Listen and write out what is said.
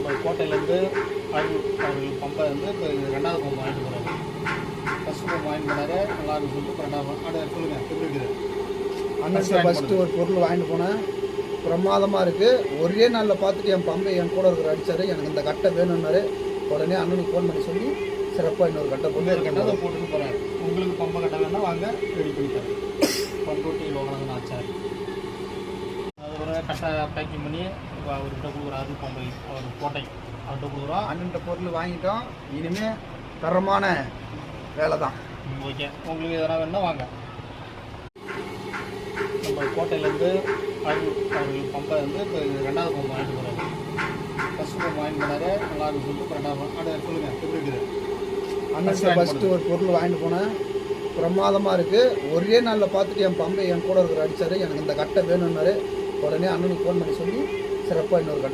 நம்ம கோட்டையிலேருந்து அவர்கள் பம்பை வந்து இப்போ 2வது பம்பு வாங்கிட்டு போகிறாரு. ஃபஸ்ட்டு பம்பு வாங்கிட்டு போனாரு, நல்லா இருக்குன்னு சொல்லிட்டு இப்போ 2வது பம்பு. அதை சொல்லுங்கள், எப்படி இருக்குது? அண்ணன் ஃபஸ்ட்டு ஒரு பொருள் வாங்கிட்டு போனேன், பிரமாதமாக இருக்குது. ஒரே நாளில் பார்த்துட்டு என் பம்பை என் கூட இருக்கிற அடித்தார். எனக்கு இந்த கட்டை வேணும்னாரு. உடனே அண்ணனுக்கு ஃபோன் பண்ணி சொல்லி சிறப்பாக இன்னொரு கட்டை போட்டு கட்டை போட்டுட்டு போகிறாரு. உங்களுக்கு பம்பை கட்டை வேணால் வாங்க, ரெடி பண்ணிட்டாரு. பண்ருட்டி லோகநாதன் ஆச்சார். அதுக்கப்புறம் கட்டை பேக்கிங் பண்ணி அவர்கிட்ட கொடுக்குறாரு. பம்பை அவர் கோட்டை அவர்கிட்ட கொடுக்குறோம். அண்ணன்ட்ட பொருள் வாங்கிட்டோம். இனிமேல் தரமான வேலை தான். ஓகே, உங்களுக்கு எதனா வேணுன்னா வாங்க. நம்ம கோட்டையிலேருந்து அவர்கள் பம்பை வந்து இப்போ 2வது பம்பு வாங்கிட்டு போகிறாரு. ஃபஸ்ட்டு பம்பு வாங்கிட்டு போனாரு, நல்லா இருக்குன்னு சொல்லிட்டு இப்போ 2வது பம்பு. அதை சொல்லுங்கள், எப்படி இருக்குது? அண்ணன் ஃபஸ்ட்டு ஒரு பொருள் வாங்கிட்டு போனேன், பிரமாதமாக இருக்குது. ஒரே நாளில் பார்த்துட்டு என் பம்பை என் கூட இருக்கிற அடித்தார். எனக்கு இந்த கட்டை வேணும்னாரு. உடனே அண்ணனுக்கு ஃபோன் பண்ணி சொல்லி சிறப்பாக இன்னொரு கட்டை